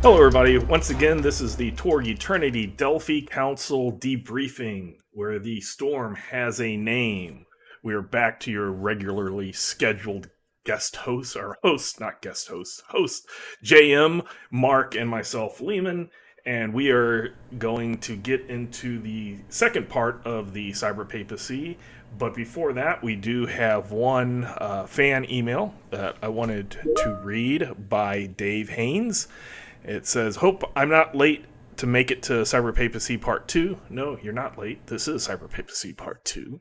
Hello, everybody. Once again, this is the Torg Eternity Delphi Council Debriefing, where the storm has a name. We are back to your regularly scheduled guest hosts, or host, not guest hosts, host, JM, Mark, and myself, Lehman. And we are going to get into the second part of the Cyberpapacy. But before that, we do have one fan email that I wanted to read by Dave Haynes. It says, "Hope I'm not late to make it to Cyberpapacy Part 2. No, you're not late. This is Cyberpapacy Part 2.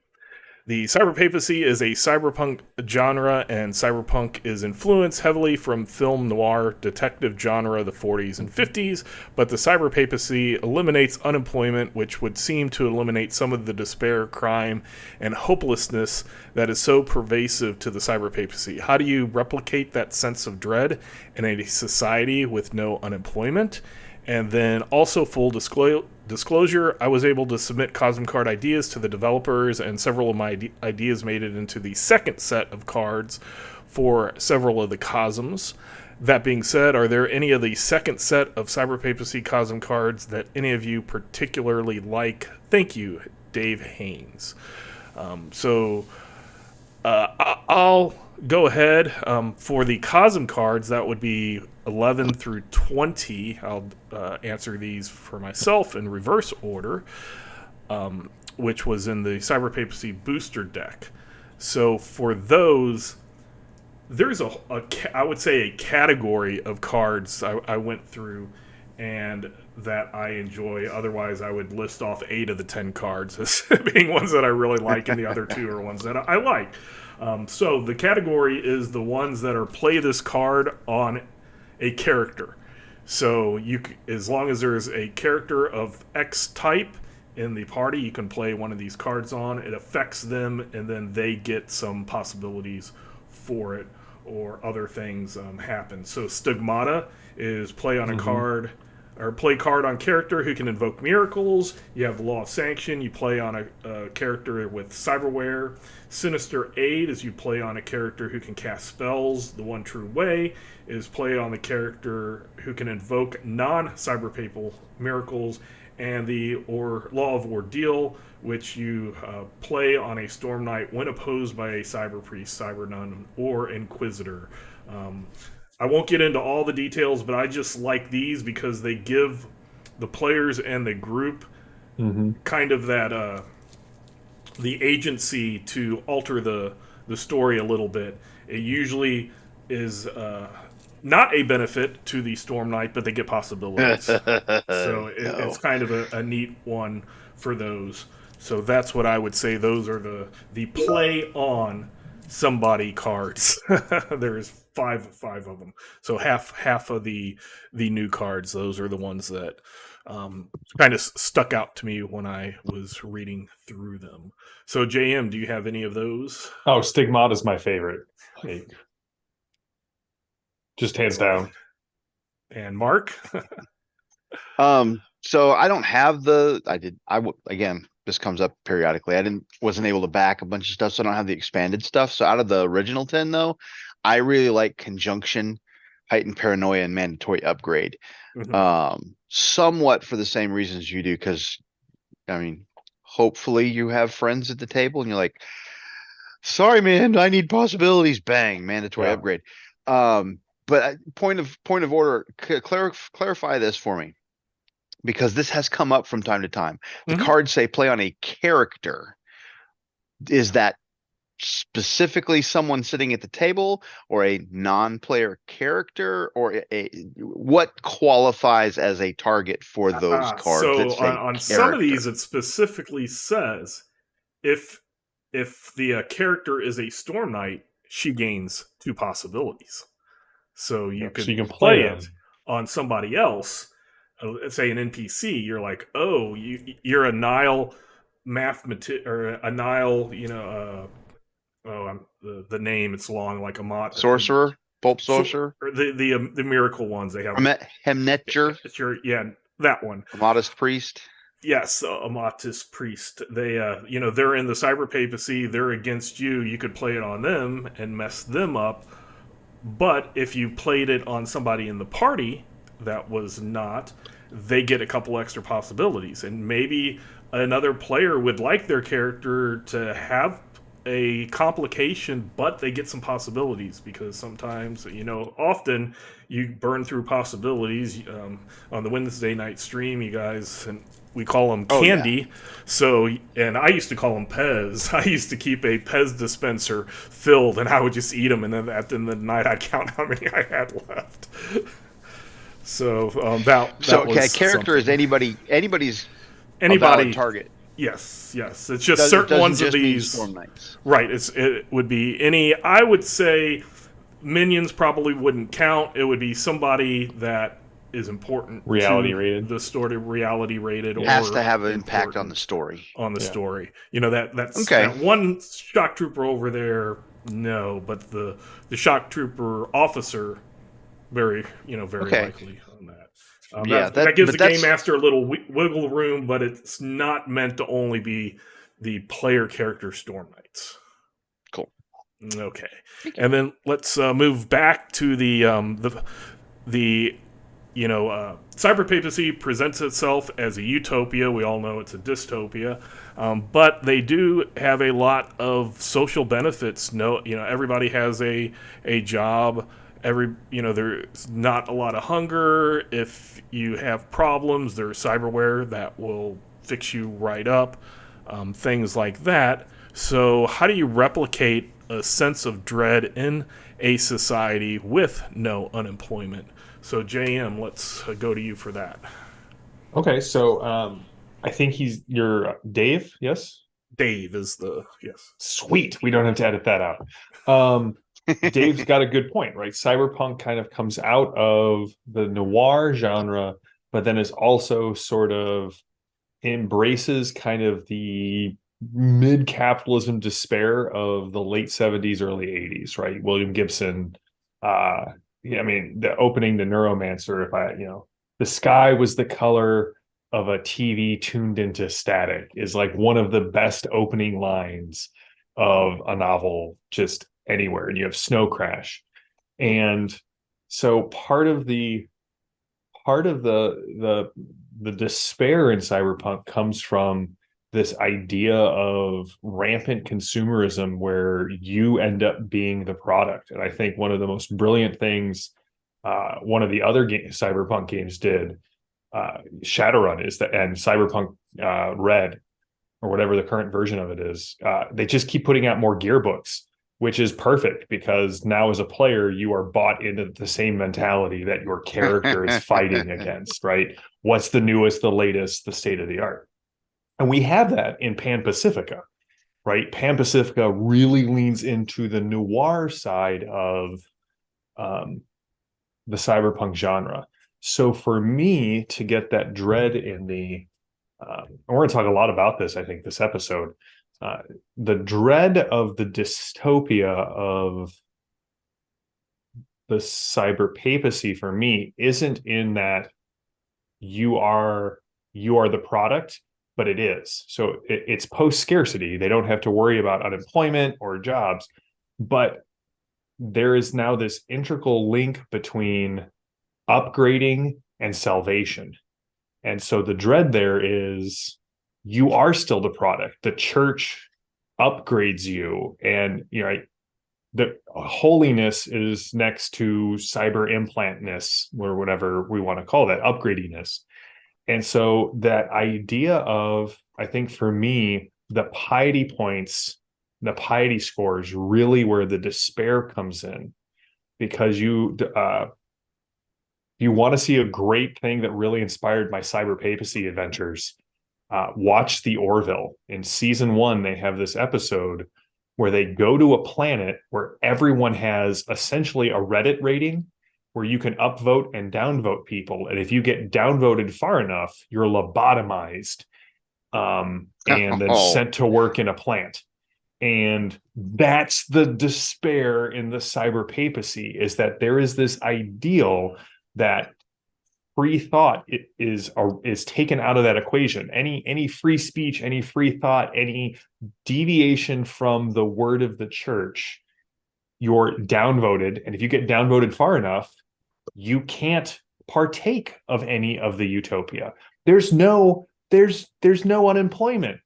The Cyberpapacy is a cyberpunk genre, and cyberpunk is influenced heavily from film noir detective genre of the 40s and 50s, but the Cyberpapacy eliminates unemployment, which would seem to eliminate some of the despair, crime, and hopelessness that is so pervasive to the Cyberpapacy. How do you replicate that sense of dread in a society with no unemployment?" And then also full disclosure, I was able to submit Cosm card ideas to the developers, and several of my ideas made it into the second set of cards for several of the Cosms. That being said, are there any of the second set of Cyberpapacy Cosm cards that any of you particularly like? Thank you, Dave Haynes. I'll go ahead. For the Cosm cards, that would be 11 through 20. I'll answer these for myself in reverse order, which was in the Cyberpapacy booster deck. So for those, there's I would say a category of cards I went through and that I enjoy. Otherwise, I would list off 8 of the 10 cards as being ones that I really like, and the other 2 are ones that I like. So the category is the ones that are play this card on a character. So as long as there's a character of X type in the party, you can play one of these cards on. It affects them, and then they get some possibilities for it, or other things happen. So Stigmata is play on a card, or play card on character who can invoke miracles. You have the Law of Sanction. You play on a character with cyberware. Sinister Aid is you play on a character who can cast spells. The One True Way is play on the character who can invoke non-cyberpapal miracles. And the Law of Ordeal, which you play on a Storm Knight when opposed by a Cyber Priest, Cyber Nun, or Inquisitor. I won't get into all the details, but I just like these because they give the players and the group kind of that the agency to alter the story a little bit. It usually is not a benefit to the Storm Knight, but they get possibilities. So it's kind of a neat one for those. So that's what I would say. Those are the play on somebody cards. There's five of them. So half of the new cards. Those are the ones that kind of stuck out to me when I was reading through them. So JM, do you have any of those? Oh, Stigmata is my favorite. Just hands down. And Mark? So I don't have again, this comes up periodically. Wasn't able to back a bunch of stuff, so I don't have the expanded stuff. So out of the original 10 though, I really like Conjunction, Heightened Paranoia, and Mandatory Upgrade. Somewhat for the same reasons you do, because I mean, hopefully you have friends at the table and you're like, sorry man, I need possibilities, bang, Mandatory Upgrade. But point of order, clarify this for me, because this has come up from time to time. The cards say play on a character. Is that specifically someone sitting at the table, or a non-player character, or what qualifies as a target for those cards? So on some of these, it specifically says if the character is a Storm Knight, she gains 2 possibilities. So you can play it on somebody else, say an NPC. You're like, oh, you're a Nile or a Nile, the name, it's long, like a sorcerer, pulp sorcerer, or the miracle ones they have. Hemnetcher, yeah, that one. Amatis priest. Yes, Amatis priest. They, they're in the Cyberpapacy. They're against you. You could play it on them and mess them up. But if you played it on somebody in the party, that was not, they get a couple extra possibilities. And maybe another player would like their character to have a complication, but they get some possibilities because sometimes, often you burn through possibilities. On the Wednesday night stream, you guys, and we call them Oh, yeah. candy. So, and I used to call them Pez. I used to keep a Pez dispenser filled, and I would just eat them, and then at the end of the night, I'd count how many I had left. So that So was okay, a character something. is anybody's a Anybody. valid target. Yes, yes. It's just It certain doesn't ones of just mean these. Storm Knights. Right. It would be any. I would say minions probably wouldn't count. It would be somebody that is important. Reality to rated. the story. Reality rated. Has or to have an impact on important the story. on the Yeah. story. That's Okay. that one shock trooper over there. No, but the shock trooper officer, very Okay. likely on that. Yeah, that gives but the game that's- master a little wiggle room, but it's not meant to only be the player character Storm Knights. Cool. Okay, and then let's move back to the Cyberpapacy presents itself as a utopia. We all know it's a dystopia, but they do have a lot of social benefits. Everybody has a job. There's not a lot of hunger. If you have problems, there's cyberware that will fix you right up. Things like that. So, how do you replicate a sense of dread in a society with no unemployment? So, JM, let's go to you for that. Okay, so I think you're Dave, yes? Dave is the yes. Sweet. We don't have to edit that out. Dave's got a good point, right? Cyberpunk kind of comes out of the noir genre, but then is also sort of embraces kind of the mid-capitalism despair of the late 70s, early 80s, right? William Gibson, the opening to Neuromancer, the sky was the color of a TV tuned into static is like one of the best opening lines of a novel just anywhere. And you have Snow Crash. And so part of the despair in Cyberpunk comes from this idea of rampant consumerism where you end up being the product. And I think one of the most brilliant things one of the other Cyberpunk games did, Shadowrun, and Cyberpunk Red, or whatever the current version of it is, they just keep putting out more gearbooks, which is perfect because now as a player, you are bought into the same mentality that your character is fighting against, right? What's the newest, the latest, the state of the art? And we have that in Pan Pacifica, right? Pan Pacifica really leans into the noir side of the cyberpunk genre. So for me to get that dread in and we're going to talk a lot about this, I think, this episode, the dread of the dystopia of the cyberpapacy for me isn't in that you are the product, but it is. So it's post scarcity. They don't have to worry about unemployment or jobs, but there is now this integral link between upgrading and salvation. And so the dread there is you are still the product. The church upgrades you, and the holiness is next to cyber implantness, or whatever we want to call that, upgradiness. And so that idea of, I think for me, the piety points, the piety score is really where the despair comes in, because you want to see a great thing that really inspired my cyberpapacy adventures. Watch The Orville. In season 1, they have this episode where they go to a planet where everyone has essentially a Reddit rating where you can upvote and downvote people. And if you get downvoted far enough, you're lobotomized and then sent to work in a plant. And that's the despair in the cyberpapacy, is that there is this ideal that free thought is taken out of that equation. Any free speech, any free thought, any deviation from the word of the church, you're downvoted. And if you get downvoted far enough, you can't partake of any of the utopia. There's no unemployment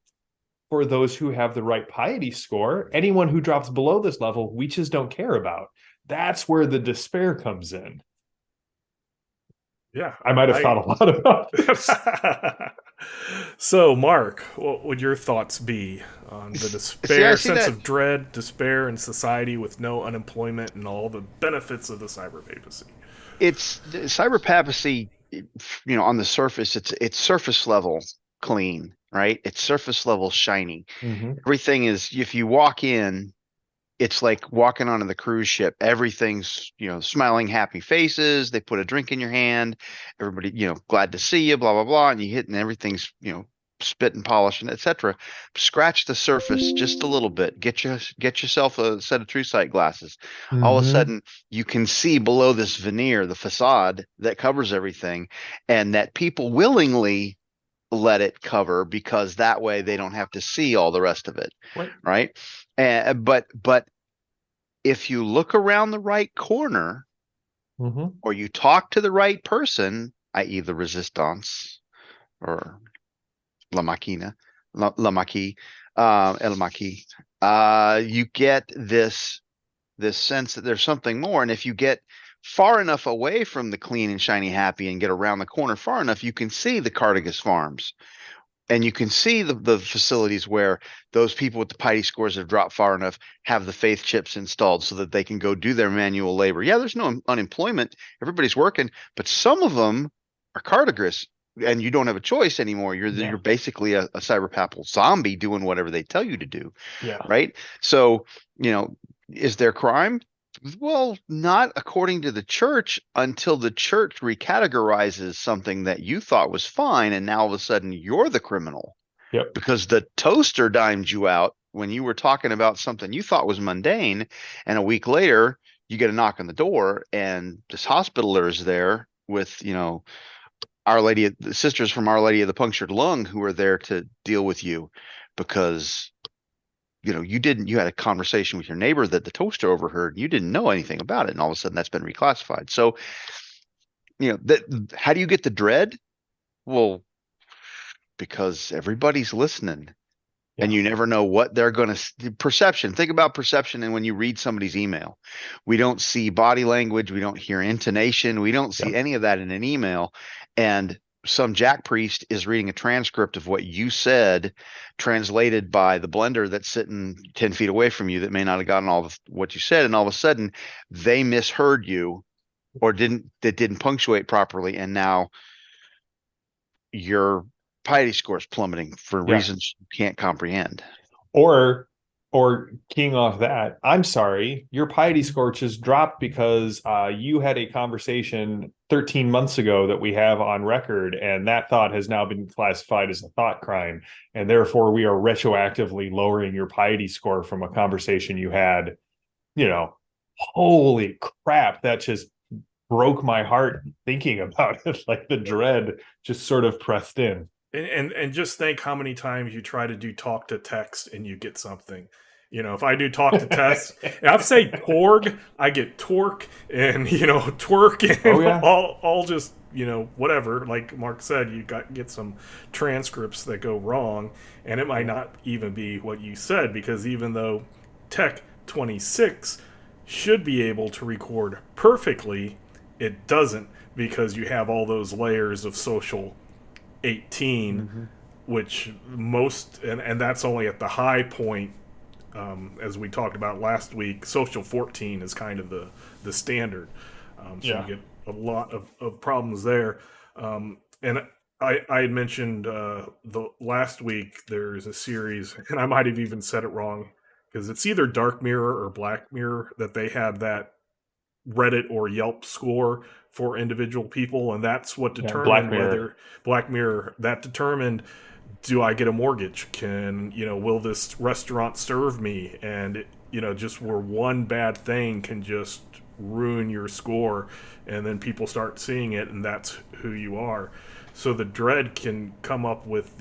for those who have the right piety score. Anyone who drops below this level, we just don't care about. That's where the despair comes in. Yeah, I might have thought a lot about this. So, Mark, what would your thoughts be on the See, I despair, see sense that. of dread, despair in society with no unemployment and all the benefits of the cyberpapacy? It's cyberpapacy, on the surface, it's surface level clean, right? It's surface level shiny. Mm-hmm. Everything is, if you walk in, it's like walking onto the cruise ship. Everything's, smiling, happy faces. They put a drink in your hand. Everybody, glad to see you, blah, blah, blah. And you hit and everything's, spit and polish and etc. Scratch the surface just a little bit. Get yourself a set of true sight glasses. All of a Mm-hmm. sudden you can see below this veneer, the facade that covers everything, and that people willingly let it cover because that way they don't have to see all the rest of it. Right. Right. But if you look around the right corner Mm-hmm. or you talk to the right person, i.e. the resistance or la machina, la maqui, el maqui, you get this sense that there's something more. And if you get far enough away from the clean and shiny happy and get around the corner far enough, you can see the Cardigas farms. And you can see the facilities where those people with the piety scores have dropped far enough have the faith chips installed so that they can go do their manual labor. Yeah, there's no unemployment. Everybody's working, but some of them are cardigris, and you don't have a choice anymore. You're basically a cyberpapal zombie doing whatever they tell you to do, Yeah. right? So, is there crime? Well, not according to the church until the church recategorizes something that you thought was fine, and now all of a sudden you're the criminal Yep. because the toaster dimed you out when you were talking about something you thought was mundane, and a week later you get a knock on the door, and this hospitaler is there with, Our Lady, the sisters from Our Lady of the Punctured Lung, who are there to deal with you because you had a conversation with your neighbor that the toaster overheard. You didn't know anything about it, and all of a sudden that's been reclassified. So, how do you get the dread? Well, because everybody's listening, Yeah. and you never know what they're going to perception. Think about perception. And when you read somebody's email, we don't see body language. We don't hear intonation. We don't see Yep. any of that in an email. And some jack priest is reading a transcript of what you said, translated by the blender that's sitting 10 feet away from you that may not have gotten all of what you said. And all of a sudden they misheard you or didn't punctuate properly. And now your piety score is plummeting for Yeah. reasons you can't comprehend. Or keying off that, I'm sorry, your piety score just dropped because you had a conversation 13 months ago that we have on record, and that thought has now been classified as a thought crime, and therefore we are retroactively lowering your piety score from a conversation you had. Holy crap, that just broke my heart thinking about it. Like the dread just sort of pressed in. And just think how many times you try to do talk to text and you get something. If I do talk to text, and I say Torg, I get Torque and twerk and Oh, yeah. all just whatever. Like Mark said, you get some transcripts that go wrong, and it might not even be what you said, because even though Tech 26 should be able to record perfectly, it doesn't, because you have all those layers of social 18, Mm-hmm. which and that's only at the high point. As we talked about last week, social 14 is kind of the standard. So Yeah. you get a lot of problems there. And I had mentioned the last week there's a series, and I might have even said it wrong, because it's either Dark Mirror or Black Mirror that they had that Reddit or Yelp score for individual people, and that's what Yeah, Black determined Mirror. whether Black Mirror that determined, do I get a mortgage? Will this restaurant serve me? And just where one bad thing can just ruin your score, and then people start seeing it, and that's who you are. So the dread can come up with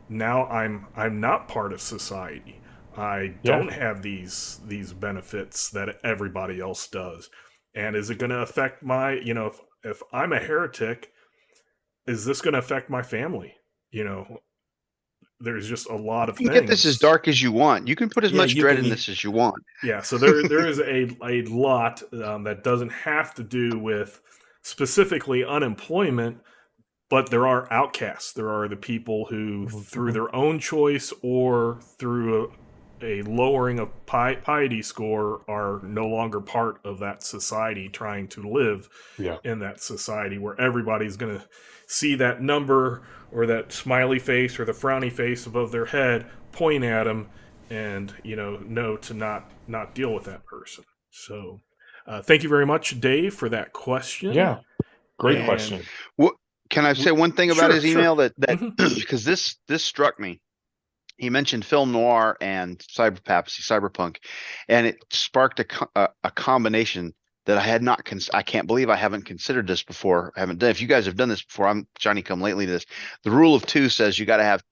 now I'm not part of society. I don't have these benefits that everybody else does. And is it going to affect my, if if I'm a heretic, is this going to affect my family? You know, there's just a lot of You can get this as things. dark as you want. You can put as Yeah, much you dread can. in this as you want. Yeah, so there is a lot that doesn't have to do with specifically unemployment, but there are outcasts. There are the people who, through their own choice or through a lowering of piety score, are no longer part of that society, trying to live Yeah. in that society where everybody's going to see that number or that smiley face or the frowny face above their head, point at them, and know to not deal with that person. So, thank you very much, Dave, for that question. Yeah. Great And question. What can I say one thing about sure, his email sure. that because this struck me. He mentioned film noir and cyberpapacy, cyberpunk, and it sparked a combination that I had not. I can't believe I haven't considered this before. I haven't done. If you guys have done this before, I'm Johnny come lately to this. The rule of two says you got to have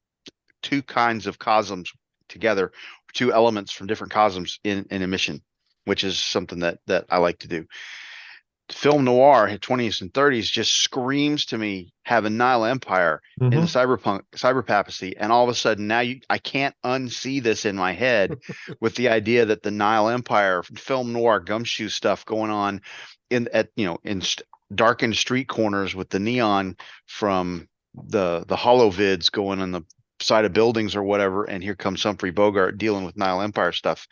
two kinds of cosms together, two elements from different cosms in a mission, which is something that I like to do. Film noir, 20s and 30s, just screams to me having Nile Empire in the cyberpapacy, and all of a sudden now I can't unsee this in my head with the idea that the Nile Empire film noir gumshoe stuff going on in darkened street corners with the neon from the hollow vids going on the side of buildings or whatever, and here comes Humphrey Bogart dealing with Nile Empire stuff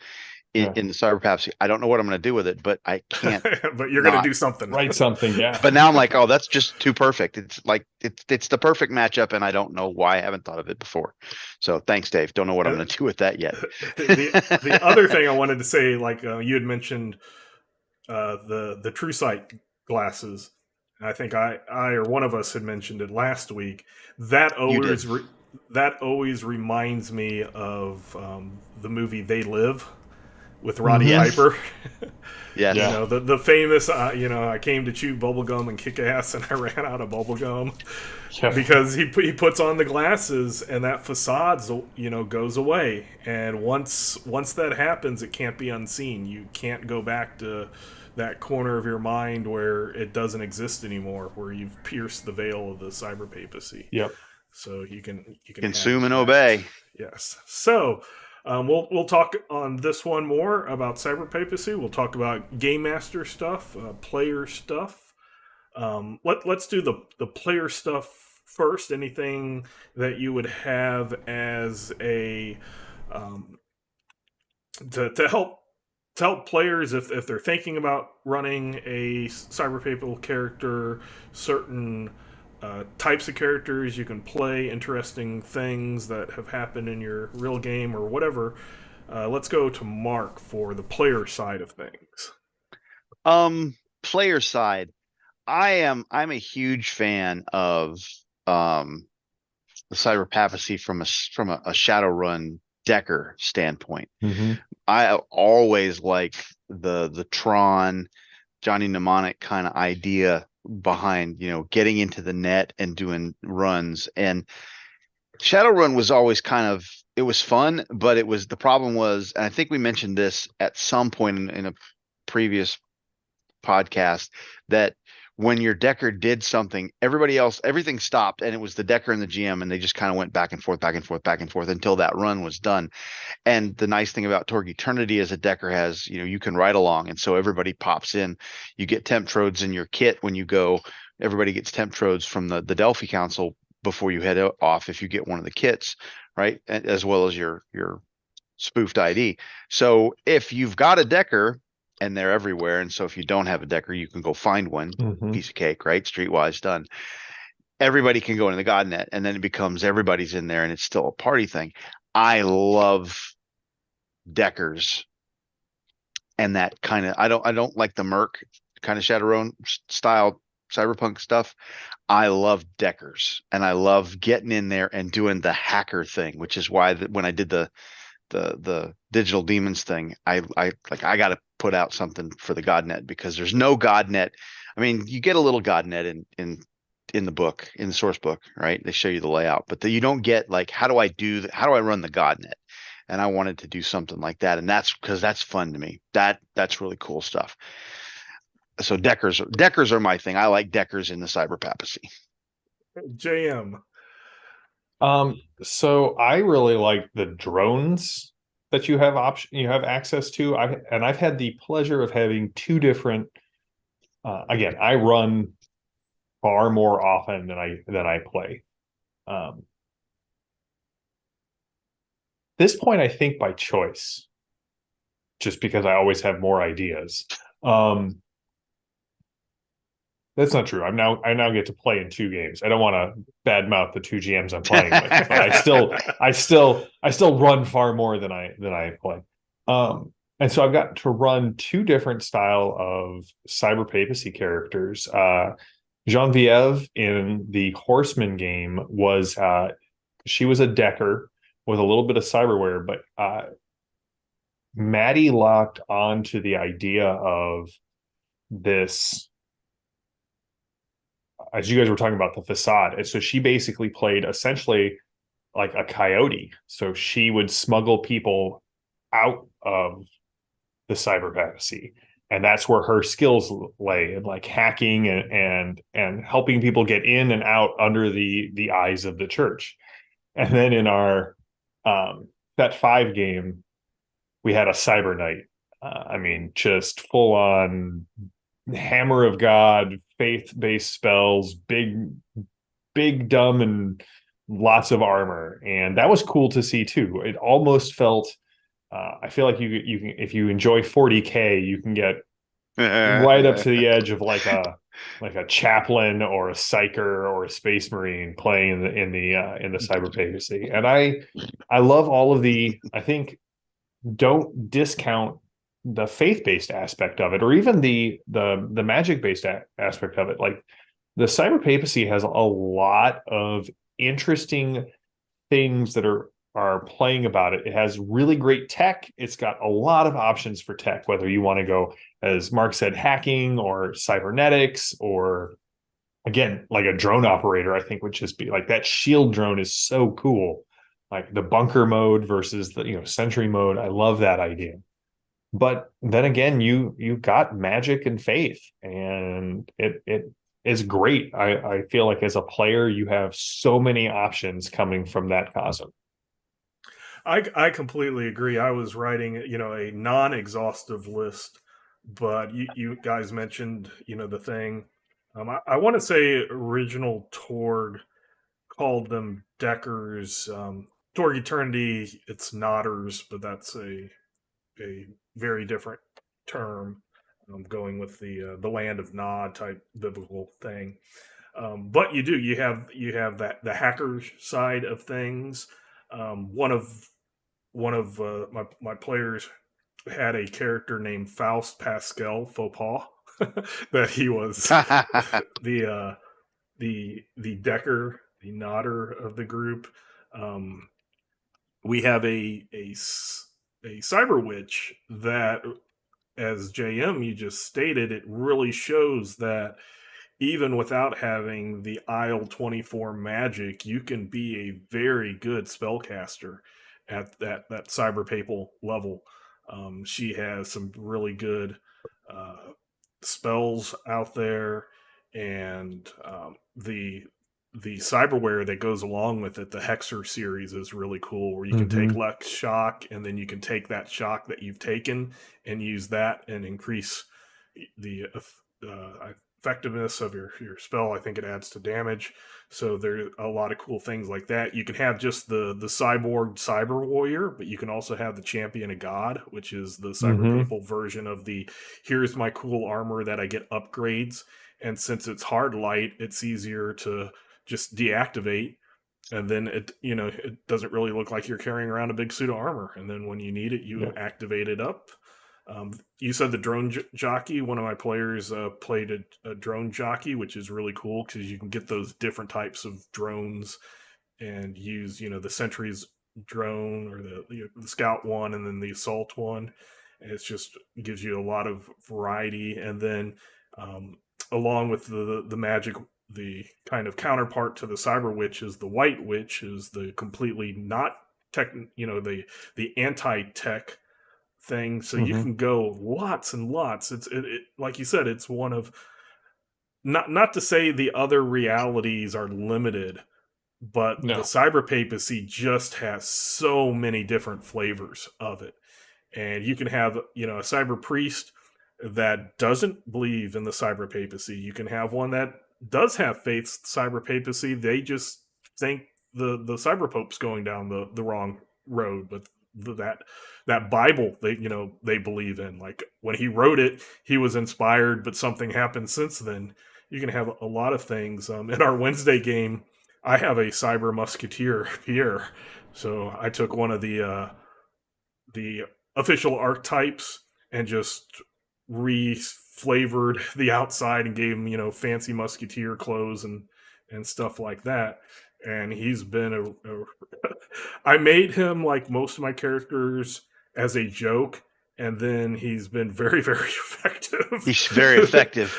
in the cyberpapacy. I don't know what I'm going to do with it, but I can't. But you're going to do something. Write something, yeah. But now I'm like, oh, that's just too perfect. It's like it's the perfect matchup, and I don't know why I haven't thought of it before. So thanks, Dave. Don't know what I'm going to do with that yet. The other thing I wanted to say, like you had mentioned, the true sight glasses. I think I or one of us had mentioned it last week. That always reminds me of the movie They Live with Roddy Piper. Yes. The famous, I came to chew bubblegum and kick ass and I ran out of bubblegum. Yeah. Because he puts on the glasses and that facade, goes away. And once that happens, it can't be unseen. You can't go back to that corner of your mind where it doesn't exist anymore, where you've pierced the veil of the cyberpapacy. Yep. So you can consume and obey. Yes. So we'll talk on this one more about cyberpapacy. We'll talk about game master stuff, player stuff. Let's do the player stuff first. Anything that you would have as a to help players if they're thinking about running a cyberpapal character, certain types of characters you can play, interesting things that have happened in your real game or whatever. Let's go to Mark for the player side of things. Player side, I'm a huge fan of the cyberpapacy from a Shadowrun Decker standpoint. I always like the Tron, Johnny Mnemonic kind of idea behind getting into the net and doing runs. And Shadowrun was always it was fun, but the problem was, and I think we mentioned this at some point in a previous podcast, that when your decker did something, everything stopped, and it was the decker and the GM, and they just kind of went back and forth until that run was done. And the nice thing about Torg Eternity is a decker has, you can ride along, and so everybody pops in. You get temp trodes in your kit when you go. Everybody gets temp trodes from the Delphi Council before you head off if you get one of the kits, right? As well as your spoofed ID. So if you've got a decker, and they're everywhere, and so if you don't have a decker, you can go find one. Piece of cake, right? Streetwise done. Everybody can go into the godnet, and then it becomes everybody's in there, and it's still a party thing. I love deckers, and that kind of I don't like the Merc kind of Shadowrun style cyberpunk stuff. I love deckers, and I love getting in there and doing the hacker thing, which is why when I did the digital demons thing, I got to put out something for the godnet, because there's no godnet. I mean, you get a little godnet in the book, in the source book, right? They show you the layout, but you don't get how do I run the godnet? And I wanted to do something like that, and that's because that's fun to me. That's really cool stuff. So Deckers are my thing. I like Deckers in the Cyberpapacy. JM. So I really like the drones that you have access to. I've had the pleasure of having two different. Again, I run far more often than I play. This point, I think by choice, just because I always have more ideas. That's not true. I now get to play in two games. I don't want to badmouth the two GMs I'm playing with, but I still run far more than I play. And so I've got to run two different style of cyberpapacy characters. Genevieve in the Horseman game was she was a decker with a little bit of cyberware, but Maddie locked on to the idea of this, as you guys were talking about, the facade. And so she basically played essentially like a coyote. So she would smuggle people out of the cyberpapacy. And that's where her skills lay, in like hacking and helping people get in and out under the eyes of the church. And then in our Set 5 game, we had a cyber knight. I mean, just full on hammer of God, faith-based spells, big, dumb, and lots of armor. And that was cool to see too. It almost felt, I feel like you can, if you enjoy 40K, you can get right up to the edge of like a chaplain or a psyker or a space marine playing in the cyberpapacy. And I love all of the, I think, don't discount the faith-based aspect of it, or even the magic-based aspect of it. Like the cyberpapacy has a lot of interesting things that are playing about it. It has really great tech. It's got a lot of options for tech, whether you want to go, as Mark said, hacking or cybernetics, or again, like a drone operator, I think would just be like that shield drone is so cool. Like the bunker mode versus the sentry mode. I love that idea. But then again, you got magic and faith, and it is great. I feel like as a player, you have so many options coming from that cosm. I completely agree. I was writing, a non-exhaustive list, but you guys mentioned, the thing. I want to say original Torg called them Deckers. Torg Eternity, it's Nodders, but that's a very different term. Going with the land of Nod type biblical thing. But you have that the hacker side of things. One of my players had a character named Faust Pascal Fauxpas that he was the the decker, the nodder of the group. Um, we have a cyber witch that, as JM you just stated, it really shows that even without having the Isle 24 magic, you can be a very good spellcaster at that cyber papal level. She has some really good uh, spells out there, and the cyberware that goes along with it, the Hexer series, is really cool. Where you can take Lex Shock, and then you can take that shock that you've taken and use that and increase the effectiveness of your spell. I think it adds to damage. So there's a lot of cool things like that. You can have just the cyborg cyber warrior, but you can also have the champion of God, which is the cyber papal version of the here's my cool armor that I get upgrades. And since it's hard light, it's easier to just deactivate, and then it doesn't really look like you're carrying around a big suit of armor. And then when you need it, you activate it up. You said the drone jockey. One of my players played a drone jockey, which is really cool because you can get those different types of drones and use, the sentries drone, or the scout one, and then the assault one. And it's just gives you a lot of variety. And then along with the magic, the kind of counterpart to the cyber witch is the white witch, is the completely not tech, the anti-tech thing, so you Mhm. can go lots and lots. It like you said, it's one of, not to say the other realities are limited, but the No. cyberpapacy just has so many different flavors of it. And you can have, a cyber priest that doesn't believe in the cyber papacy. You can have one that does have faith cyber papacy. They just think the cyber pope's going down the wrong road. But that Bible they believe in, like when he wrote it, he was inspired, but something happened since then. You can have a lot of things. In our Wednesday game, I have a cyber musketeer Pierre, so I took one of the official archetypes and just re-flavored the outside and gave him, fancy musketeer clothes and stuff like that. And he's been I made him, like most of my characters, as a joke, and then he's been very, very effective. He's very effective.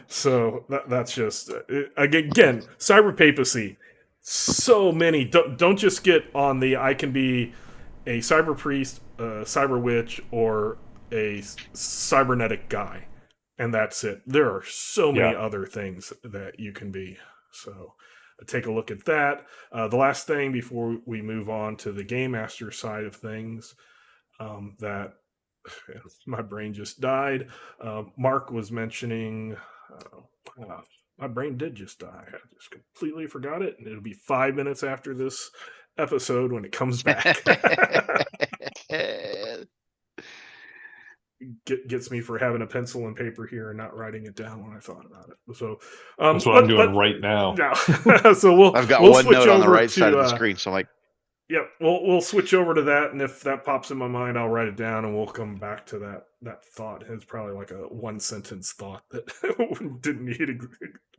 So that's just again, cyber papacy. So many. Don't just get on the I can be a cyber priest, a cyber witch, or a cybernetic guy, and that's it. There are so many Yeah. other things that you can be. So take a look at that. The last thing before we move on to the game master side of things, that my brain just died. Mark was mentioning. My brain did just die. I just completely forgot it, and it'll be 5 minutes after this episode when it comes back. Gets me for having a pencil and paper here and not writing it down when I thought about it. So That's what I'm doing right now. Yeah. So I've got we'll one switch note on the over right side of the to, screen, so I'm like, Yep, we'll switch over to that, and if that pops in my mind, I'll write it down, and we'll come back to that thought. It's probably like a one sentence thought that didn't need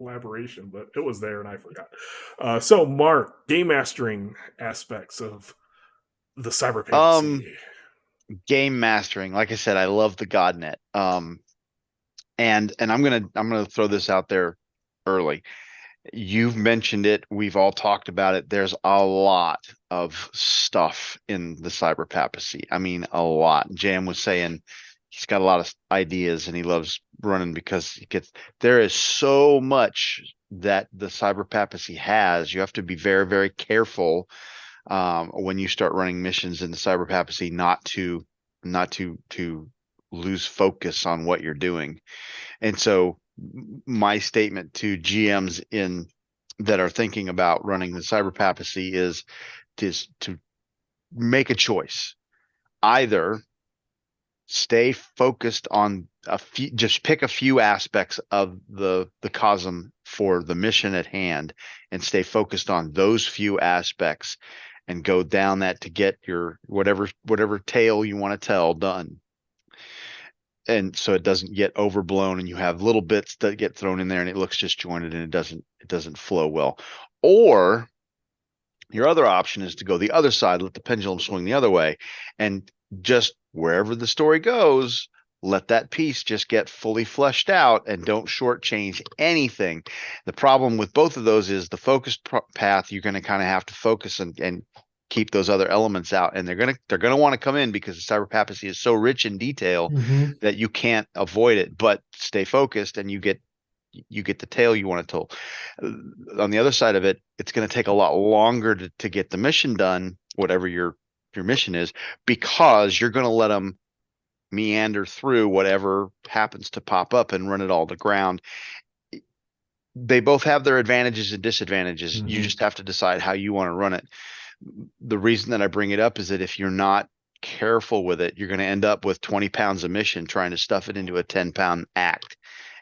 elaboration, but it was there, and I forgot. So, Mark, game mastering aspects of the cyber papacy. game mastering. Like I said, I love the Godnet. And I'm gonna throw this out there early. You've mentioned it. We've all talked about it. There's a lot of stuff in the cyber papacy. I mean, a lot. Jam was saying he's got a lot of ideas and he loves running because there is so much that the cyber papacy has. You have to be very, very careful when you start running missions in the cyber papacy not to lose focus on what you're doing. And so my statement to GMs that are thinking about running the cyber papacy is to make a choice. Either stay focused on just pick a few aspects of the COSM for the mission at hand and stay focused on those few aspects and go down that to get your whatever tale you want to tell done. And so it doesn't get overblown and you have little bits that get thrown in there and it looks disjointed and it doesn't flow well. Or your other option is to go the other side, let the pendulum swing the other way, and just wherever the story goes, let that piece just get fully fleshed out and don't shortchange anything. The problem with both of those is the focused path, you're going to kind of have to focus and keep those other elements out, and they're gonna want to come in because the cyber papacy is so rich in detail that you can't avoid it. But stay focused, and you get the tale you want to tell. On the other side of it, it's going to take a lot longer to get the mission done, whatever your mission is, because you're going to let them meander through whatever happens to pop up and run it all to ground. They both have their advantages and disadvantages. You just have to decide how you want to run it. The reason that I bring it up is that if you're not careful with it, you're going to end up with 20 pounds of mission trying to stuff it into a 10-pound act,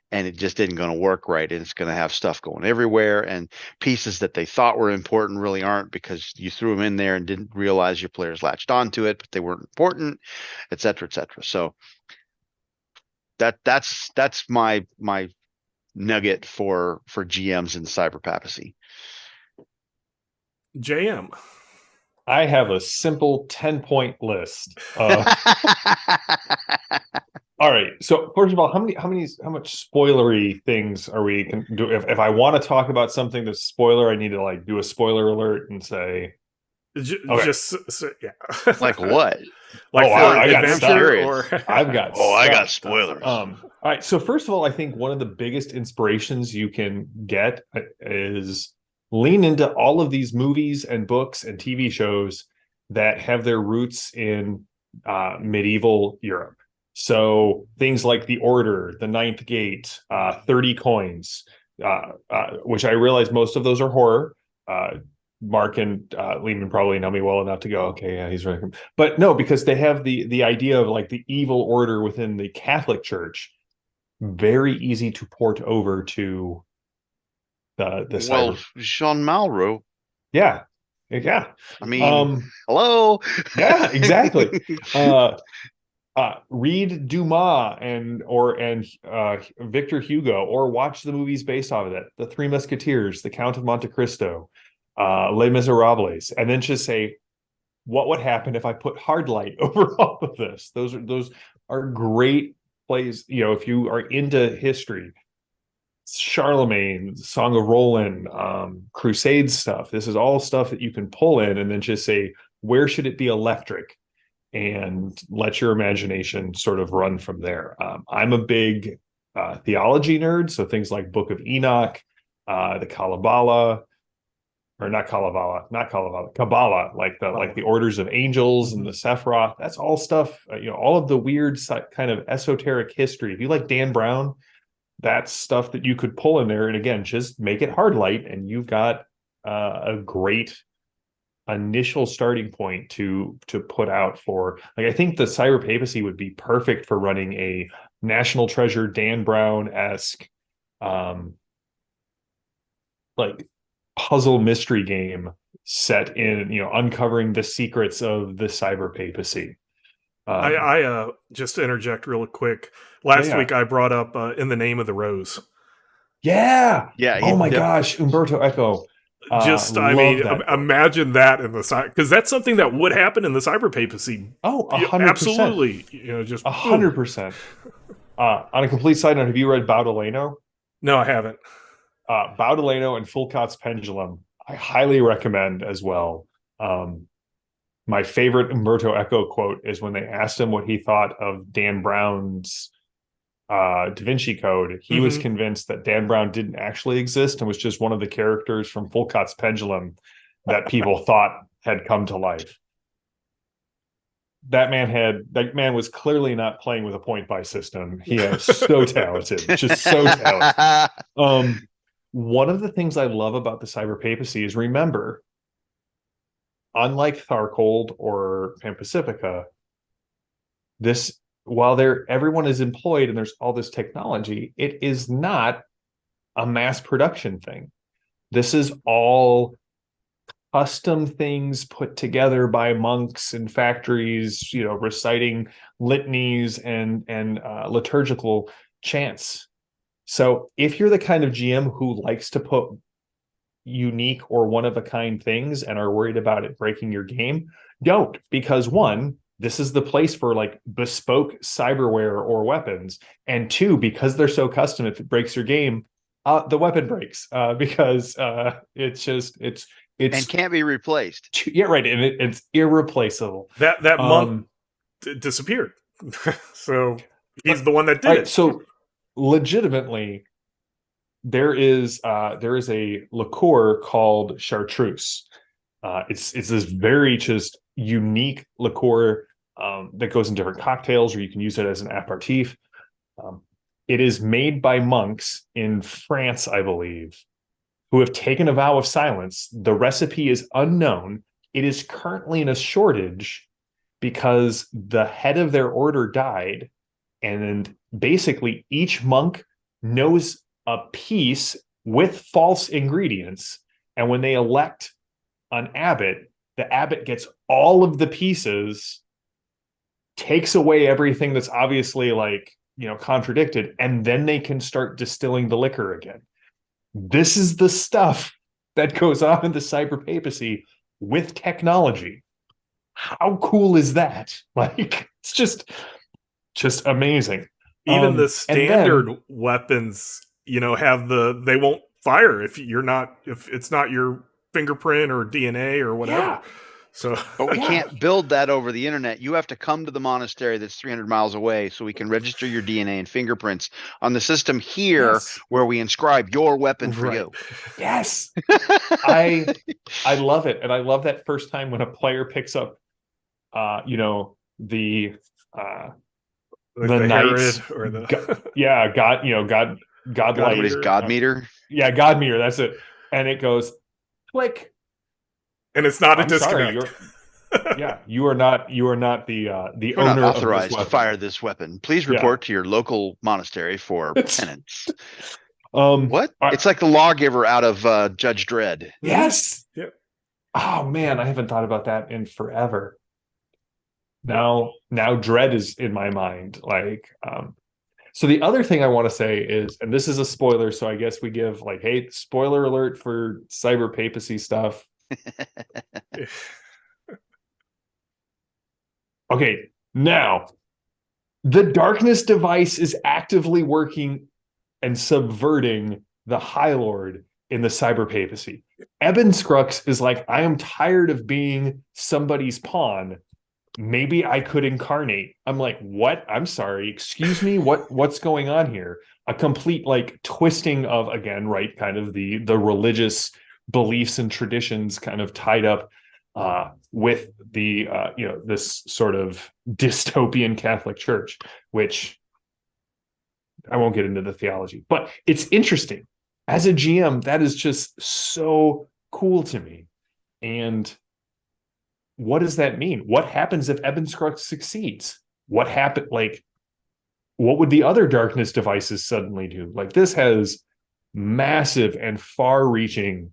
and it just isn't going to work right. And it's going to have stuff going everywhere, and pieces that they thought were important really aren't because you threw them in there and didn't realize your players latched onto it, but they weren't important, et cetera, et cetera. So that's my nugget for GMs in the cyber papacy. JM. I have a simple 10-point list. All right. So first of all, how much spoilery things are we can do? If I want to talk about something that's spoiler, I need to like do a spoiler alert and say, Okay. Yeah. Like what? Like Oh, for I got adventure stuff. or I've got Oh, I got stuff. spoilers. All right. So first of all, I think one of the biggest inspirations you can get is lean into all of these movies and books and TV shows that have their roots in medieval Europe. So things like The Order, The Ninth Gate, 30 Coins, which I realize most of those are horror. Mark and Lehman probably know me well enough to go, okay, yeah, he's right. But no, because they have the idea of like the evil order within the Catholic Church, very easy to port over to the Well, cyber. Jean Malraux. Yeah, yeah, I mean, hello. yeah, exactly. uh, read Dumas and Victor Hugo, or watch the movies based off of that. The Three Musketeers, The Count of Monte Cristo, Les Miserables, and then just say, what would happen if I put hard light over all of this? Those are great plays. You know, if you are into history, Charlemagne, Song of Roland, Crusade stuff. This is all stuff that you can pull in and then just say, where should it be electric? And let your imagination sort of run from there. I'm a big theology nerd, so things like Book of Enoch, the Kabbalah, or not Kabbalah, like the orders of angels and the Sephiroth. That's all stuff, all of the weird kind of esoteric history. If you like Dan Brown, that's stuff that you could pull in there. And again, just make it hard light, and you've got a great initial starting point to put out for, like, I think the Cyberpapacy would be perfect for running a National Treasure Dan Brown-esque like puzzle mystery game set in, uncovering the secrets of the Cyberpapacy. I just to interject real quick. Last week I brought up In the Name of the Rose. Yeah. Yeah. Oh my gosh, Umberto Eco. Imagine that in the because that's something that would happen in the Cyberpapacy. Oh, 100%. Absolutely. Just 100%. On a complete side note, have you read Baudelaino? No, I haven't. Baudelaino and Foucault's Pendulum, I highly recommend as well. My favorite Umberto Eco quote is when they asked him what he thought of Dan Brown's Da Vinci Code. He was convinced that Dan Brown didn't actually exist and was just one of the characters from Foucault's Pendulum that people thought had come to life. That man was clearly not playing with a point buy system. He is so talented, just so talented. One of the things I love about the Cyberpapacy is, remember, unlike Tharcold or Pan Pacifica, while everyone is employed and there's all this technology, it is not a mass production thing. This is all custom things put together by monks in factories, reciting litanies and liturgical chants. So if you're the kind of GM who likes to put unique or one-of-a-kind things and are worried about it breaking your game, don't, because one, this is the place for like bespoke cyberware or weapons, and two, because they're so custom, if it breaks your game, the weapon breaks because it's and can't be replaced. Yeah, right, and it's irreplaceable. That monk disappeared, so he's the one that did it. So legitimately, there is a liqueur called chartreuse. It's this very just unique liqueur that goes in different cocktails, or you can use it as an aperitif. It is made by monks in France, I believe, who have taken a vow of silence. The recipe is unknown. It is currently in a shortage because the head of their order died, and basically each monk knows a piece with false ingredients, and when they elect an abbot, the abbot gets all of the pieces, takes away everything that's obviously contradicted, and then they can start distilling the liquor again. This is the stuff that goes on in the Cyberpapacy with technology. How cool is that? It's just amazing. Even the standard weapons, they won't fire if it's not your fingerprint or DNA or whatever. Yeah. So But we Yeah. can't build that over the internet. You have to come to the monastery that's 300 miles away so we can register your DNA and fingerprints on the system here Yes. where we inscribe your weapon for Right. you. Yes. I love it. And I love that first time when a player picks up the like the knights, Herod or the godlike, Everybody's God uh, meter. God meter, that's it. And it goes click. and it's not a I'm sorry, disconnect. you are not the We're not owner of this authorized to weapon. fire this weapon. Please Yeah. report to your local monastery for penance. What? I- It's like the lawgiver out of Judge Dredd. Yes. Yep. Oh man, I haven't thought about that in forever. Now dread is in my mind. So the other thing I want to say is, and this is a spoiler, so I guess we give hey, spoiler alert for Cyberpapacy stuff. Okay, now the darkness device is actively working and subverting the High Lord in the Cyberpapacy. Eben Scrux is like, I am tired of being somebody's pawn. Maybe I could incarnate. I'm like, what? I'm sorry. Excuse me. What's going on here? A complete twisting of, again, right, kind of the religious beliefs and traditions kind of tied up with the this sort of dystopian Catholic Church, which I won't get into the theology, but it's interesting. As a GM, that is just so cool to me. And what does that mean? What happens if Eben Scruggs succeeds? What happened? What would the other darkness devices suddenly do? This has massive and far-reaching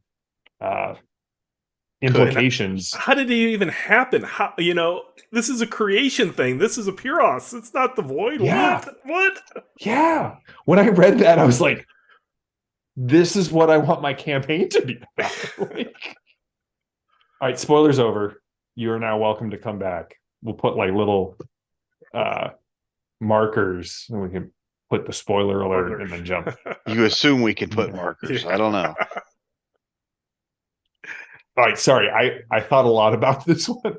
implications. How did it even happen? How, this is a creation thing. This is a Puros. It's not the void. Yeah. What? Yeah. When I read that, I was like, this is what I want my campaign to be about. All right, spoilers over. You are now welcome to come back. We'll put little markers, and we can put the spoiler alert and then jump. You assume we can put markers. I don't know. All right, sorry. I thought a lot about this one.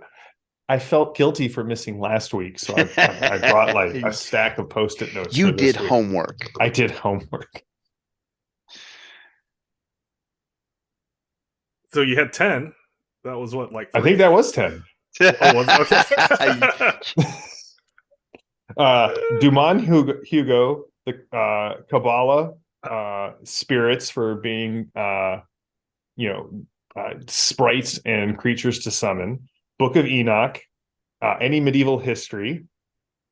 I felt guilty for missing last week, so I brought a stack of Post-it notes. You for this did week. homework. I did homework. So you had 10. That was what, I think that was 10. Duman, Hugo, the Kabbalah, spirits for being sprites and creatures to summon, Book of Enoch, any medieval history,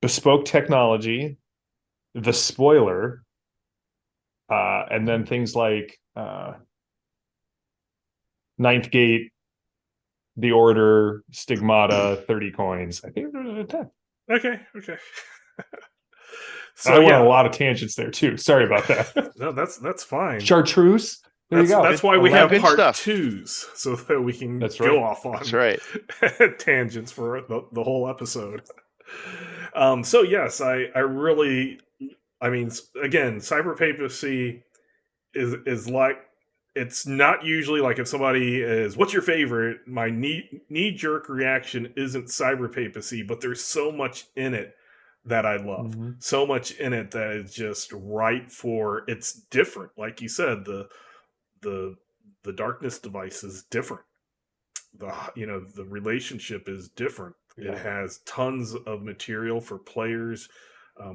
bespoke technology, the spoiler, and then things like Ninth Gate, the Order, Stigmata, 30 coins. I think there's a 10. Okay. So I went on a lot of tangents there too. Sorry about that. No, that's fine. Chartreuse. There you go. That's why we have Good part stuff. 2s, so that we can That's go right. off on That's right. tangents for the whole episode. So yes, I mean, again, Cyberpapacy is it's not usually if somebody is, what's your favorite? My knee jerk reaction isn't Cyberpapacy, but there's so much in it that I love. Mm-hmm. So much in it that is just right for, it's different. Like you said, the darkness device is different. The relationship is different. Yeah. It has tons of material for players,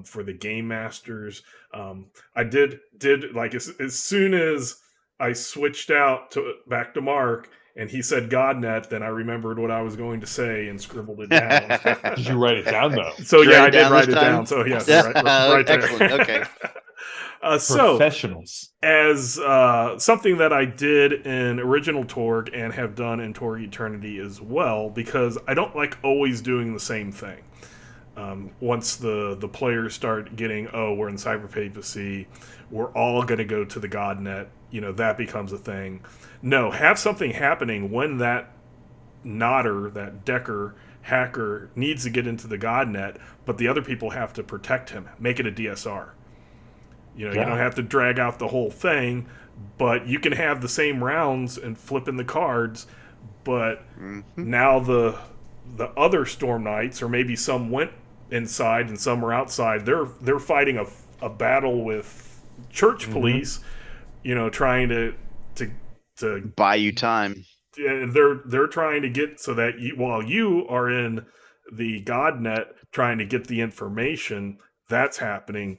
for the game masters. I did as soon as I switched back to Mark and he said GodNet, then I remembered what I was going to say and scribbled it down. Did you write it down though? So Did you yeah, I write it did down write this it time? down. So yes, Yeah. right there. Excellent. Okay. So Professionals. as something that I did in original Torg and have done in Torg Eternity as well, because I don't like always doing the same thing. Once the players start getting, we're in Cyberpapacy, we're all going to go to the GodNet, that becomes a thing. No, have something happening when that nodder, that decker hacker needs to get into the GodNet, but the other people have to protect him. Make it a DSR. You don't have to drag out the whole thing, but you can have the same rounds and flip in the cards, but Mhm. now the other Storm Knights, or maybe some went inside and some are outside. They're fighting a battle with church Mhm. police, trying to to Buy you time. they're trying to get so that while you are in the Godnet trying to get the information, that's happening.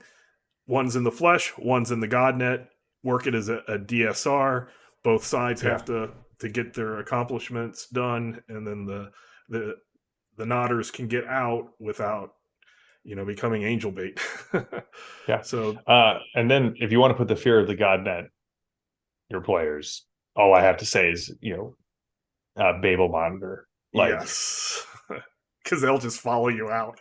One's in the flesh, one's in the Godnet. Work it as a DSR. Both sides Yeah. have to get their accomplishments done, and then the the nodders can get out without becoming angel bait. Yeah. So And then if you want to put the fear of the God net, your players, all I have to say is, Babel monitor. Like, yes, because they'll just follow you out.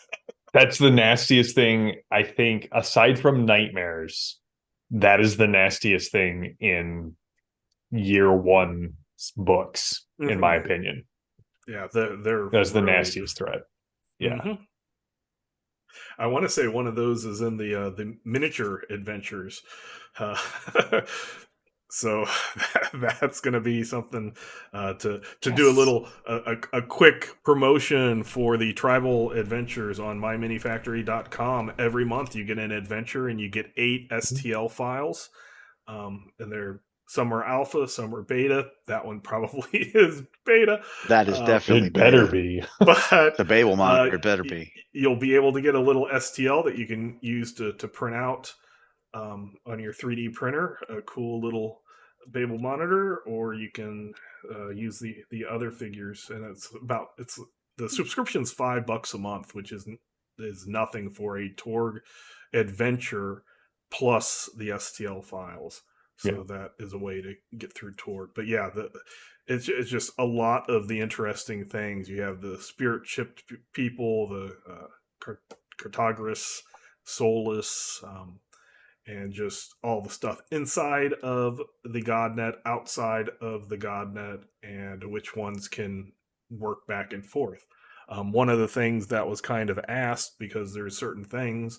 that's the nastiest thing, I think, aside from nightmares. That is the nastiest thing in year one books, in my Mhm. opinion. Yeah, they're That's the really. nastiest threat. Yeah. Mhm. I want to say one of those is in the miniature adventures. Uh, so that's going to be something to do a Yes. little a quick promotion for the tribal adventures on myminifactory.com. Every month you get an adventure and you get 8 STL files, and they're some are alpha, some are beta. That one probably is beta, That is definitely It better beta. be. but The Babel uh, monitor better be. you'll be able to get a little STL that you can use to print out on your 3D printer, a cool little Babel monitor, or you can use the other figures, and it's the subscription's $5 a month, which is nothing for a Torg adventure plus the STL files. Yeah. So that is a way to get through Torg. But yeah, it's just a lot of the interesting things. You have the spirit chipped people, the Cartogris, soulless, and just all the stuff inside of the Godnet, outside of the Godnet, and which ones can work back and forth. One of the things that was kind of asked, because there's certain things,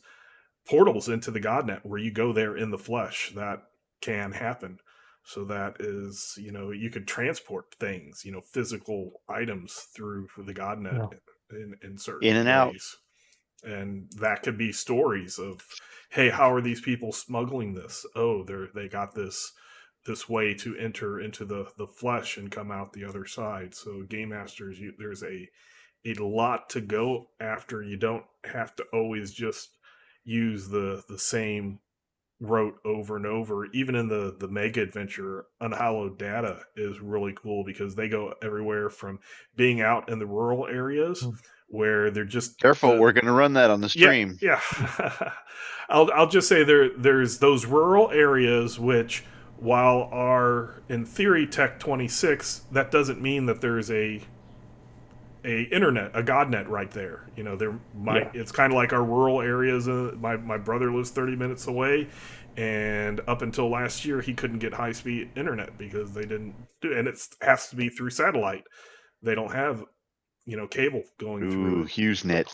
portals into the Godnet where you go there in the flesh, that can happen. So that is, you could transport things, physical items through the Godnet Yeah. in In certain and out. ways. And that could be stories of, hey, how are these people smuggling this? Oh, they got this way to enter into the flesh and come out the other side. So game masters, there's a lot to go after. You don't have to always just use the same route over and over. Even in the mega adventure, Unhallowed Data is really cool because they go everywhere from being out in the rural areas where they're just Careful, we're going to run that on the yeah, stream. yeah. I'll just say there's those rural areas which, while are in theory Tech 26, that doesn't mean that there's a internet, a godnet right there. There might. Yeah. It's kind of like our rural areas. My brother lives 30 minutes away, and up until last year he couldn't get high speed internet because they didn't do it, and it has to be through satellite. They don't have cable going through Ooh, HughesNet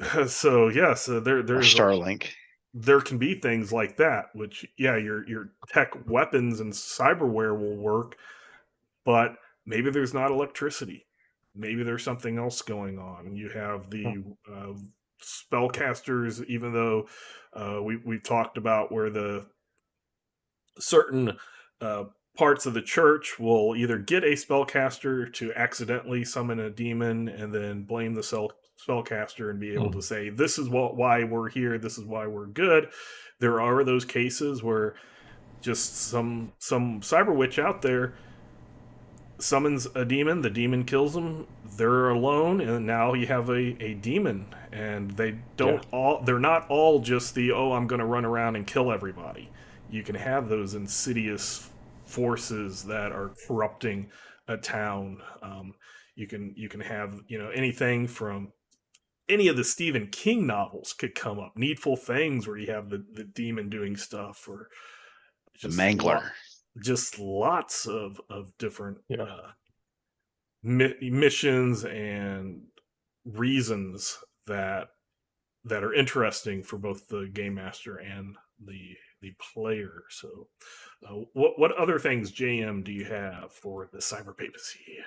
it. So yeah, so or Starlink. there can be things like that, which yeah, your tech weapons and cyberware will work, but maybe there's not electricity. Maybe there's something else going on. You have the spellcasters, even though we've talked about where the certain uh, parts of the church will either get a spellcaster to accidentally summon a demon and then blame the spellcaster and be able to Mhm. say, this is why we're here, this is why we're good. There are those cases where just some cyber witch out there summons a demon, the demon kills them, they're alone, and now you have a demon. And Yeah. they're not all just I'm gonna run around and kill everybody. You can have those insidious forces that are corrupting a town. You can have anything from any of the Stephen King novels could come up. Needful Things, where you have the demon doing stuff, or The just Mangler. just lots of different Yeah. missions and reasons that are interesting for both the game master and the player. So, what other things, JM, do you have for the cyberpapacy?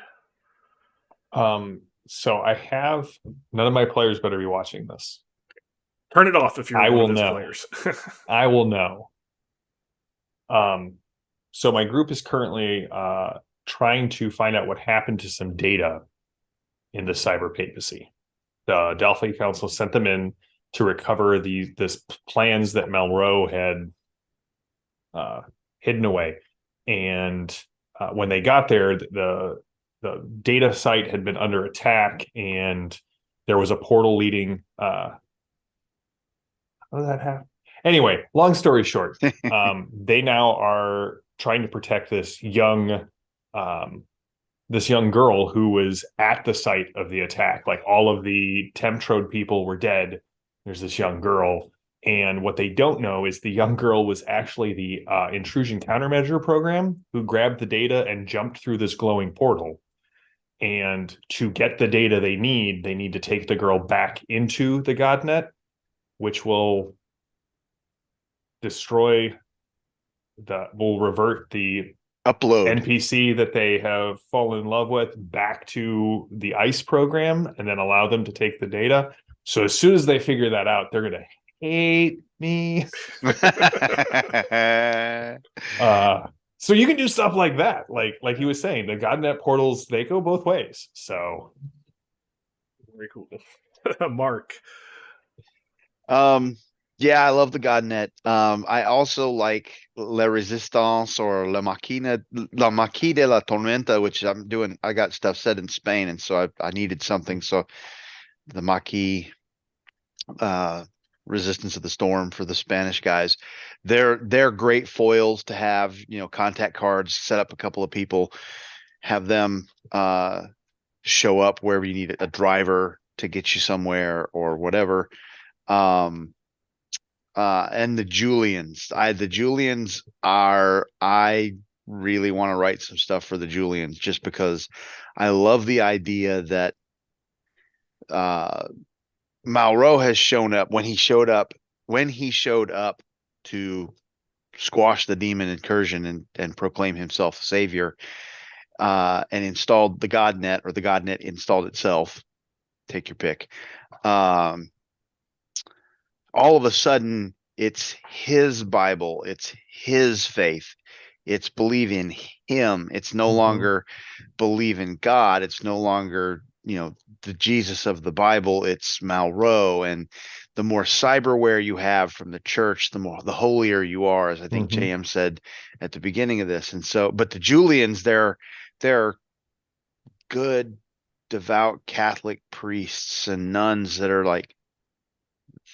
So I have none of my players better be watching this. Turn it off if you're I one of will his know. players. I will know. So my group is currently trying to find out what happened to some data in the Cyberpapacy. The Delphi Council sent them in to recover this plans that Malraux had hidden away. And when they got there, the data site had been under attack, and there was a portal leading. How did that happen? Anyway, long story short, they now are trying to protect um, this young girl who was at the site of the attack. Like, all of the Temtrode people were dead. There's this young girl. And what they don't know is the young girl was actually the intrusion countermeasure program who grabbed the data and jumped through this glowing portal. And to get the data they need to take the girl back into the Godnet, which will revert the Upload. NPC that they have fallen in love with back to the ICE program, and then allow them to take the data. So as soon as they figure that out, they're going to hate me. So you can do stuff like that. Like he was saying, the Godnet portals, they go both ways. So Very cool. Mark. Yeah, I love the GodNet. I also like La Resistance or La Maquis de la Tormenta, which I'm doing. I got stuff set in Spain, and so I needed something. So the Maquis, Resistance of the Storm for the Spanish guys. They're great foils to have. Contact cards. Set up a couple of people, have them show up wherever you need a driver to get you somewhere or whatever. And the Julians. I really want to write some stuff for the Julians, just because I love the idea that Malraux has shown up when he showed up to squash the demon incursion and proclaim himself savior, and installed the GodNet, or the GodNet installed itself. Take your pick. All of a sudden, it's his Bible, it's his faith, it's believe in him. It's no longer believe in God. It's no longer, the Jesus of the Bible. It's Malraux. And the more cyberware you have from the church, the holier you are, as I think JM said at the beginning of this. And so, but the Julians, they're good, devout Catholic priests and nuns that are like,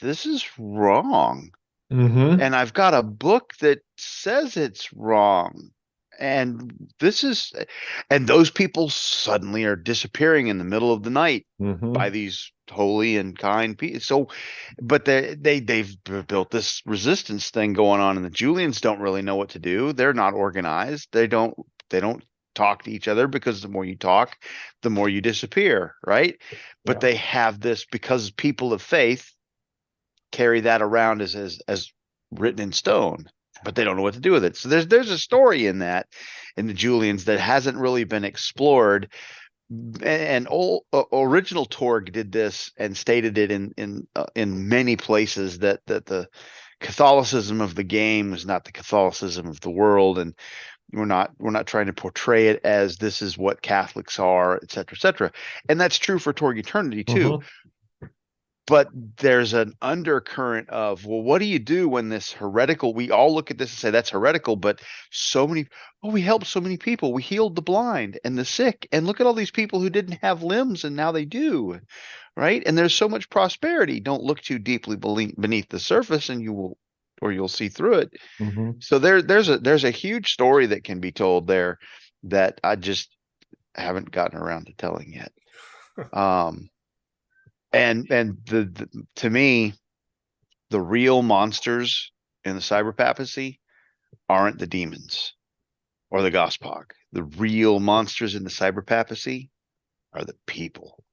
this is wrong. And I've got a book that says it's wrong. And those people suddenly are disappearing in the middle of the night by these holy and kind people. So, but they've built this resistance thing going on, and the Julians don't really know what to do. They're not organized. They don't talk to each other, because the more you talk, the more you disappear, right? But they have this, because people of faith carry that around as written in stone, but they don't know what to do with it. So there's a story in the Julians that hasn't really been explored. And original Torg did this and stated it in many places, that the Catholicism of the game was not the Catholicism of the world, and we're not trying to portray it as this is what Catholics are, et cetera, et cetera. And that's true for Torg Eternity too. But there's an undercurrent of, well, what do you do when this heretical, we all look at this and say that's heretical, but we helped so many people. We healed the blind and the sick, and look at all these people who didn't have limbs and now they do, right? And there's so much prosperity. Don't look too deeply beneath the surface, and you'll see through it. So there's a huge story that can be told there that I just haven't gotten around to telling yet. And to me, the real monsters in the Cyberpapacy aren't the demons or the Gospog. The real monsters in the Cyberpapacy are the people.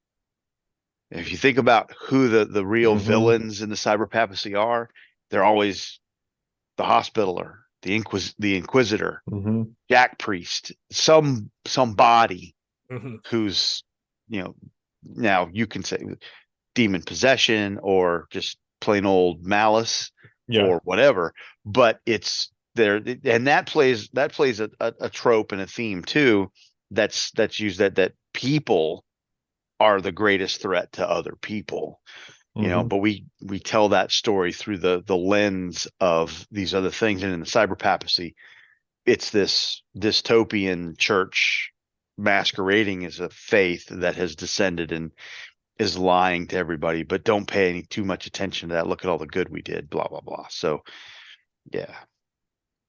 If you think about who the real villains in the Cyberpapacy are, they're always the Hospitaller, the Inquisitor, Jack Priest, somebody who's now you can say demon possession or just plain old malice or whatever, but it's there, and that plays a trope and a theme too. That's used, that people are the greatest threat to other people. But we tell that story through the lens of these other things. And in the Cyberpapacy, it's this dystopian church masquerading as a faith that has descended and is lying to everybody, but don't pay any too much attention to that. Look at all the good we did, blah blah blah. So yeah.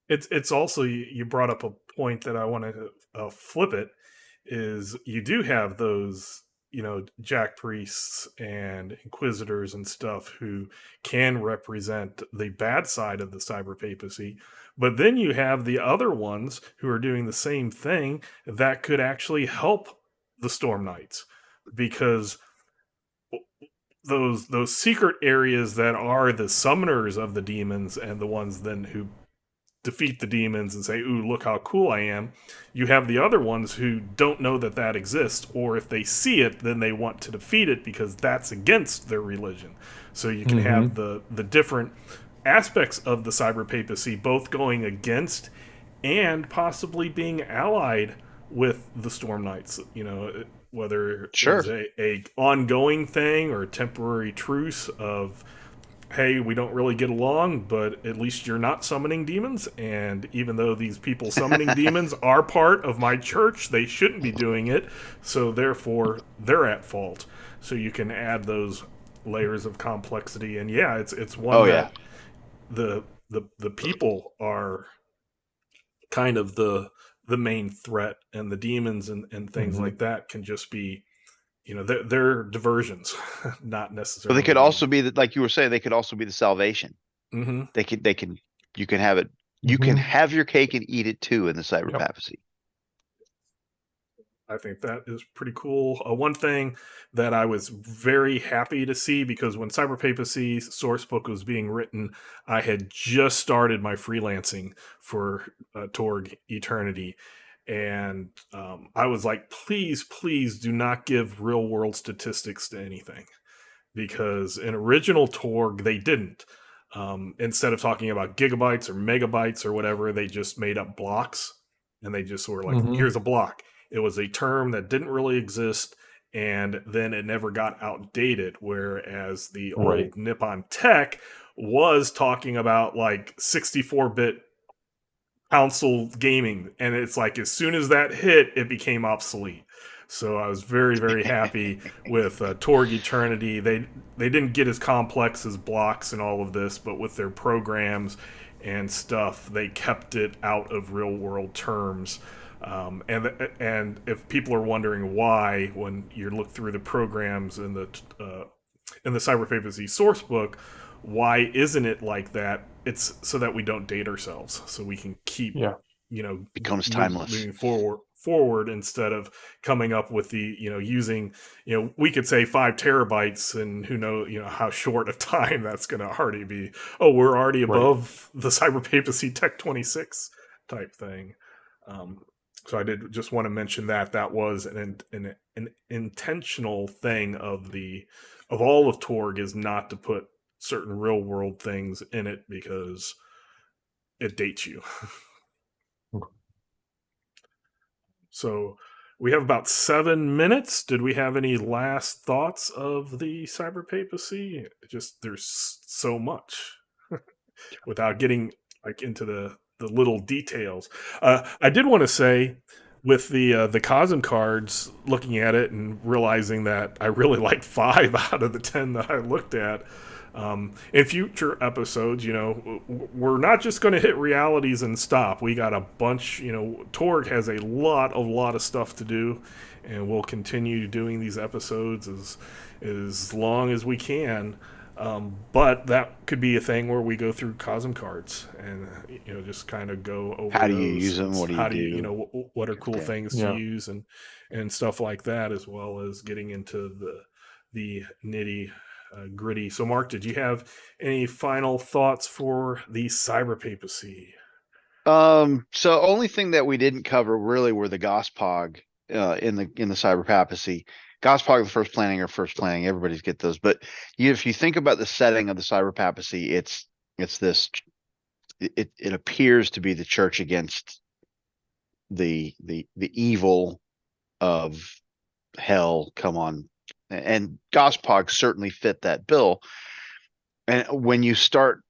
It's also, you brought up a point that I want to flip it, is you do have those, jack priests and inquisitors and stuff who can represent the bad side of the cyber papacy, but then you have the other ones who are doing the same thing that could actually help the Storm Knights, because those secret areas that are the summoners of the demons and the ones then who defeat the demons and say, ooh, look how cool I am. You have the other ones who don't know that exists, or if they see it, then they want to defeat it because that's against their religion. So you can have the different aspects of the cyber papacy both going against and possibly being allied with the Storm Knights, whether it's a ongoing thing or a temporary truce of, hey, we don't really get along, but at least you're not summoning demons. And even though these people summoning demons are part of my church, they shouldn't be doing it. So therefore, they're at fault. So you can add those layers of complexity. And yeah, it's one that the people are kind of the main threat, and the demons and things like that can just be, they're diversions, not necessarily. But they could also be like you were saying, they could also be the salvation. Mm-hmm. You can have it. You can have your cake and eat it too in the cyber papacy. I think that is pretty cool. One thing that I was very happy to see, because when Cyber Papacy sourcebook was being written, I had just started my freelancing for Torg Eternity. And I was like, please do not give real world statistics to anything, because in original Torg, they didn't. Instead of talking about gigabytes or megabytes or whatever, they just made up blocks, and they just were like, here's a block. It was a term that didn't really exist, and then it never got outdated, whereas the old Nippon Tech was talking about like 64-bit console gaming, and it's like as soon as that hit, it became obsolete. So I was very, very happy with Torg Eternity. They didn't get as complex as blocks and all of this, but with their programs and stuff, they kept it out of real world terms. And if people are wondering why, when you look through the programs in the Cyber Papacy source book, why isn't it like that? It's so that we don't date ourselves, so we can keep becomes timeless, moving forward instead of coming up with the using we could say 5 terabytes, and who knows how short of time that's going to already be. Oh, we're already above the Cyber Papacy Tech 26 type thing. So I did just want to mention that was an intentional thing of all of Torg, is not to put certain real world things in it because it dates you. So we have about 7 minutes. Did we have any last thoughts of the Cyber Papacy? Just there's so much without getting like into the little details. I did want to say, with the Cosm cards, looking at it and realizing that I really like 5 out of the 10 that I looked at. In future episodes, we're not just going to hit realities and stop. We got a bunch, Torg has a lot of stuff to do, and we'll continue doing these episodes as long as we can. But that could be a thing where we go through Cosm cards and just kind of go over how do you use them, what do you do, what are cool things to use and stuff like that, as well as getting into the nitty gritty. So Mark, did you have any final thoughts for the Cyber Papacy? So only thing that we didn't cover really were the Gospog in the Cyber Papacy. Gospel, the first planning or first planning, everybody's get those. But if you think about the setting of the Cyberpapacy, it's this. It appears to be the church against the evil of hell. Come on, and Gospog certainly fit that bill. And when you start,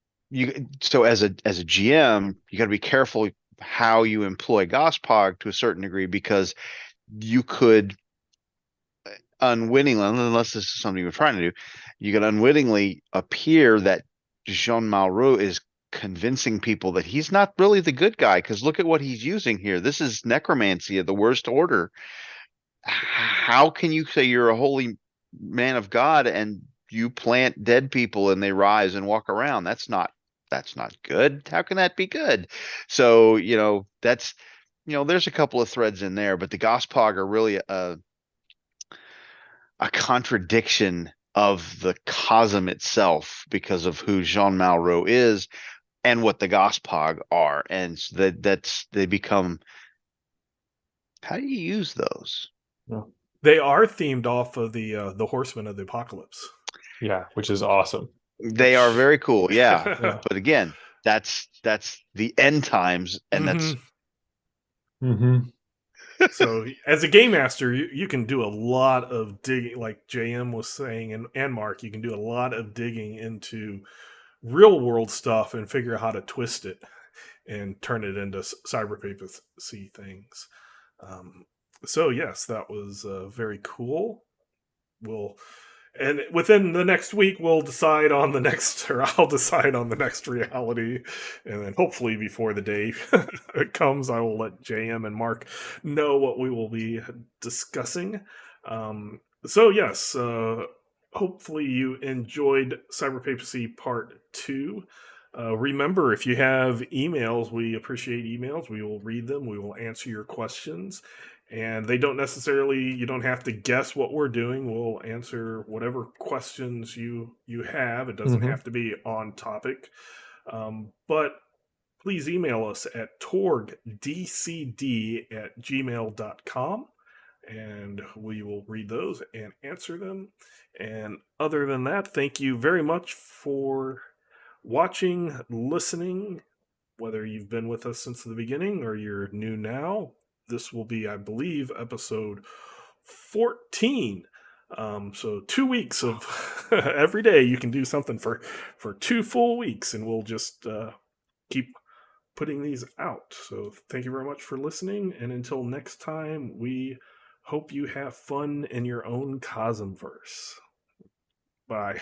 so as a GM, you got to be careful how you employ Gospog to a certain degree, because you could unwittingly, unless this is something you're trying to do, you could unwittingly appear that Jean Malraux is convincing people that he's not really the good guy, because look at what he's using here. This is necromancy of the worst order. How can you say you're a holy man of God and you plant dead people and they rise and walk around? That's not good. How can that be good? So, there's a couple of threads in there, but the Gospog are really a contradiction of the Cosm itself because of who Jean Malraux is and what the Gospog are. And so they become, how do you use those? Yeah. They are themed off of the Horsemen of the Apocalypse. Yeah, which is awesome. They are very cool. Yeah. Yeah. But again, that's the end times, and that's So as a game master, you can do a lot of digging, like JM was saying, and Mark, you can do a lot of digging into real world stuff and figure out how to twist it and turn it into cyberpapacy things. So yes, that was very cool. And within the next week, we'll decide on the next, or I'll decide on the next reality. And then hopefully before the day comes, I will let JM and Mark know what we will be discussing. So yes, hopefully you enjoyed Cyberpapacy Part 2. Remember, if you have emails, we appreciate emails. We will read them. We will answer your questions. And they don't necessarily, you don't have to guess what we're doing. We'll answer whatever questions you have. It doesn't have to be on topic. But please email us at torgdcd@gmail.com, and we will read those and answer them. And other than that, thank you very much for watching, listening, whether you've been with us since the beginning or you're new now. This will be, I believe, episode 14. So 2 weeks of every day you can do something for 2 full weeks, and we'll just keep putting these out. So thank you very much for listening, and until next time, we hope you have fun in your own Cosmverse. Bye.